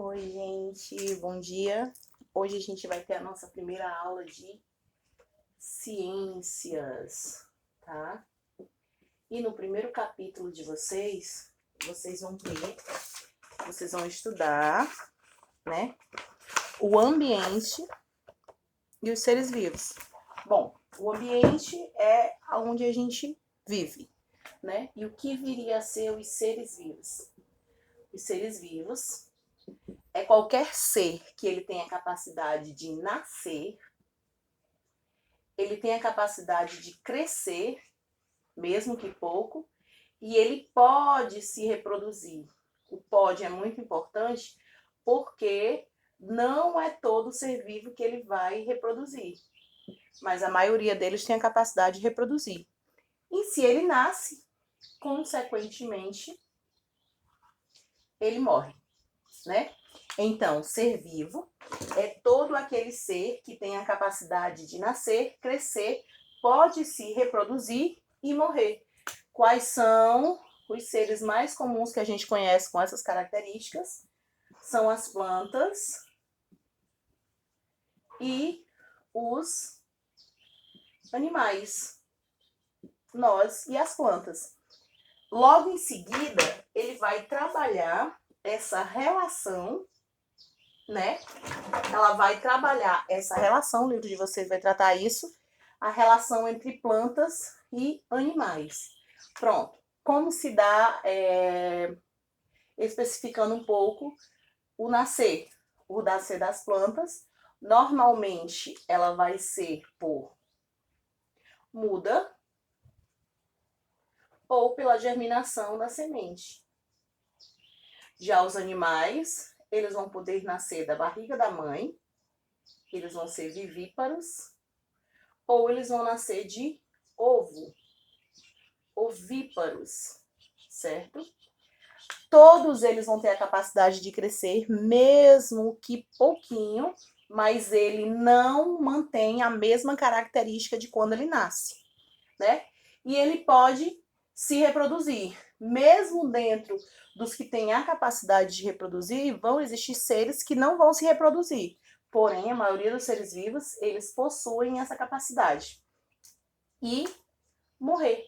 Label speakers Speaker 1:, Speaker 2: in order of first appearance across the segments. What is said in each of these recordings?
Speaker 1: Oi, gente, bom dia. Hoje a gente vai ter a nossa primeira aula de ciências, tá? E no primeiro capítulo de vocês vão estudar, né, o ambiente e os seres vivos. Bom, o ambiente é onde a gente vive, né? E o que viria a ser os seres vivos? Os seres vivos é qualquer ser que ele tenha a capacidade de nascer, ele tem a capacidade de crescer, mesmo que pouco, e ele pode se reproduzir. O pode é muito importante porque não é todo ser vivo que ele vai reproduzir, mas a maioria deles tem a capacidade de reproduzir. E se ele nasce, consequentemente, ele morre, né? Então, ser vivo é todo aquele ser que tem a capacidade de nascer, crescer, pode se reproduzir e morrer. Quais são os seres mais comuns que a gente conhece com essas características? São as plantas e os animais, nós e as plantas. Logo em seguida, ele vai trabalhar essa relação, né? Ela vai trabalhar essa relação, o livro de vocês vai tratar isso, a relação entre plantas e animais. Pronto. Como se dá, especificando um pouco, o nascer das plantas. Normalmente, ela vai ser por muda ou pela germinação da semente. Já os animais, eles vão poder nascer da barriga da mãe, eles vão ser vivíparos, ou eles vão nascer de ovo, ovíparos, certo? Todos eles vão ter a capacidade de crescer, mesmo que pouquinho, mas ele não mantém a mesma característica de quando ele nasce, né? E ele pode se reproduzir. Mesmo dentro dos que têm a capacidade de reproduzir, vão existir seres que não vão se reproduzir. Porém, a maioria dos seres vivos, eles possuem essa capacidade. E morrer.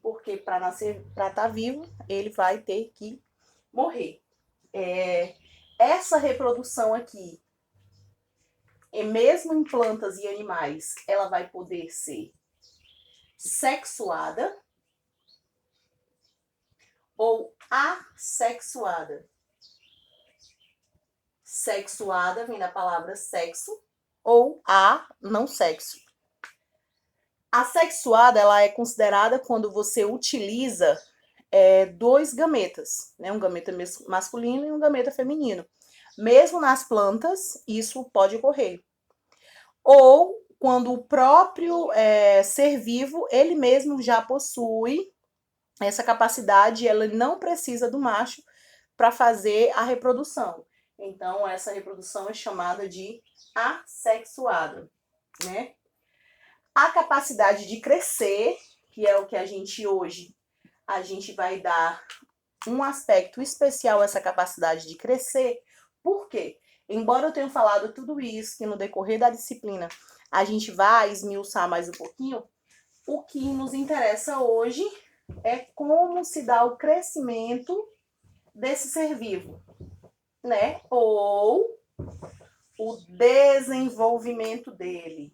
Speaker 1: Porque para nascer, para estar vivo, ele vai ter que morrer. Essa reprodução aqui, mesmo em plantas e animais, ela vai poder ser sexuada ou assexuada. Sexuada vem da palavra sexo ou não sexo. A sexuada ela é considerada quando você utiliza dois gametas, né? Um gameta masculino e um gameta feminino. Mesmo nas plantas, isso pode ocorrer. Ou quando o próprio ser vivo, ele mesmo já possui essa capacidade, ela não precisa do macho para fazer a reprodução. Então, essa reprodução é chamada de assexuada, né? A capacidade de crescer, que é o que a gente vai dar um aspecto especial a essa capacidade de crescer. Por quê? Embora eu tenha falado tudo isso, que no decorrer da disciplina a gente vai esmiuçar mais um pouquinho, o que nos interessa hoje é como se dá o crescimento desse ser vivo, né? Ou o desenvolvimento dele.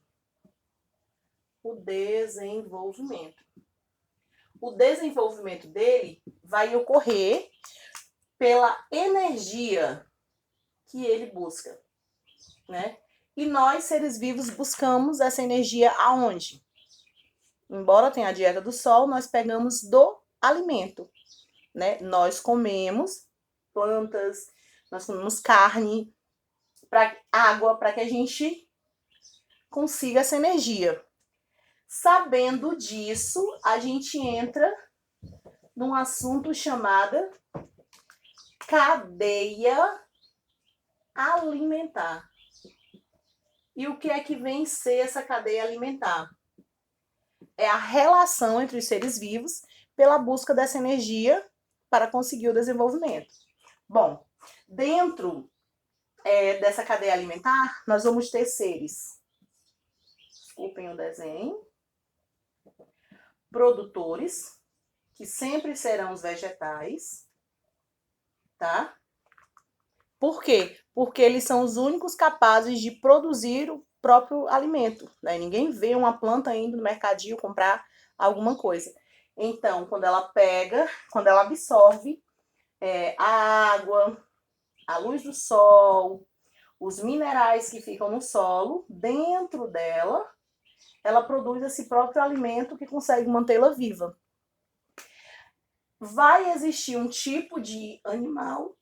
Speaker 1: O desenvolvimento dele vai ocorrer pela energia que ele busca, né? E nós, seres vivos, buscamos essa energia aonde? Embora tenha a dieta do sol, nós pegamos do alimento, né? Nós comemos plantas, nós comemos carne, água, para que a gente consiga essa energia. Sabendo disso, a gente entra num assunto chamado cadeia alimentar. E o que é que vem ser essa cadeia alimentar? É a relação entre os seres vivos pela busca dessa energia para conseguir o desenvolvimento. Bom, Dentro dessa cadeia alimentar, nós vamos ter seres, desculpem o desenho, produtores, que sempre serão os vegetais, tá? Por quê? Porque eles são os únicos capazes de produzir o próprio alimento, né? Ninguém vê uma planta indo no mercadinho comprar alguma coisa. Então, quando ela absorve a água, a luz do sol, os minerais que ficam no solo, dentro dela, ela produz esse próprio alimento que consegue mantê-la viva. Vai existir um tipo de animal,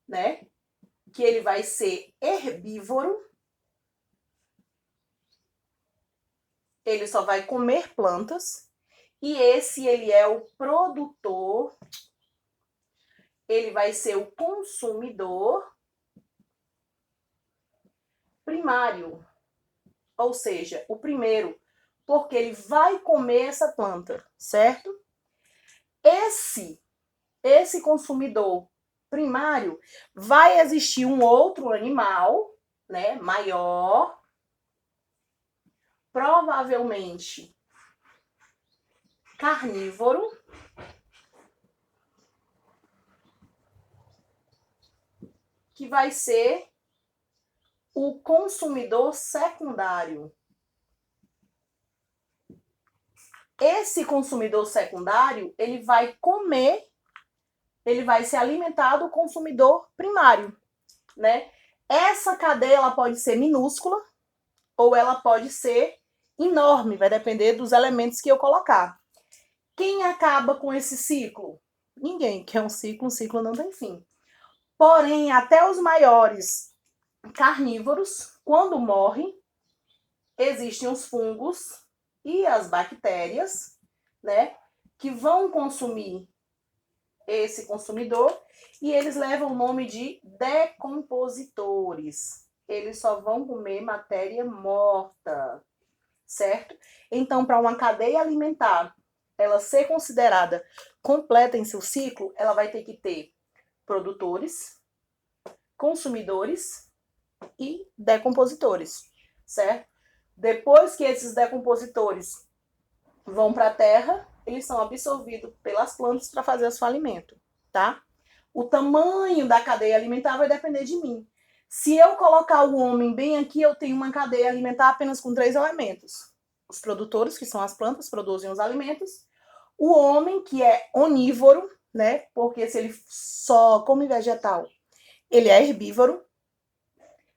Speaker 1: né, que ele vai ser herbívoro, ele só vai comer plantas, e ele é o produtor, ele vai ser o consumidor primário, ou seja, o primeiro, porque ele vai comer essa planta, certo? Esse consumidor primário, vai existir um outro animal, né, maior, provavelmente carnívoro, que vai ser o consumidor secundário. Esse consumidor secundário, ele vai comer, ele vai se alimentar do consumidor primário, né? Essa cadeia, ela pode ser minúscula ou ela pode ser enorme, vai depender dos elementos que eu colocar. Quem acaba com esse ciclo? Ninguém, que é um ciclo não tem fim. Porém, até os maiores carnívoros, quando morrem, existem os fungos e as bactérias, né, que vão consumir esse consumidor e eles levam o nome de decompositores. Eles só vão comer matéria morta, certo? Então, para uma cadeia alimentar ela ser considerada completa em seu ciclo, ela vai ter que ter produtores, consumidores e decompositores, certo? Depois que esses decompositores vão para a terra, eles são absorvidos pelas plantas para fazer o seu alimento, tá? O tamanho da cadeia alimentar vai depender de mim. Se eu colocar o homem bem aqui, eu tenho uma cadeia alimentar apenas com 3 elementos. Os produtores, que são as plantas, produzem os alimentos. O homem, que é onívoro, né? Porque se ele só come vegetal, ele é herbívoro.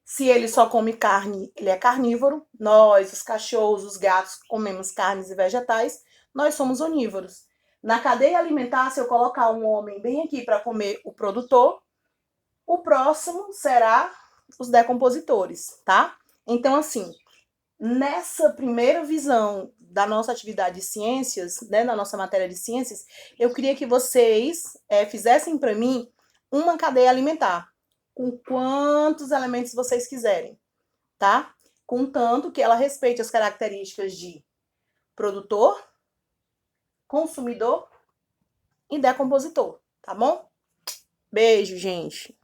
Speaker 1: Se ele só come carne, ele é carnívoro. Nós, os cachorros, os gatos, comemos carnes e vegetais. Nós somos onívoros. Na cadeia alimentar, se eu colocar um homem bem aqui para comer o produtor, o próximo será os decompositores, tá? Então, assim, nessa primeira visão da nossa atividade de ciências, né, na nossa matéria de ciências, eu queria que vocês fizessem para mim uma cadeia alimentar, com quantos elementos vocês quiserem, tá? Contanto que ela respeite as características de produtor, consumidor e decompositor, tá bom? Beijo, gente!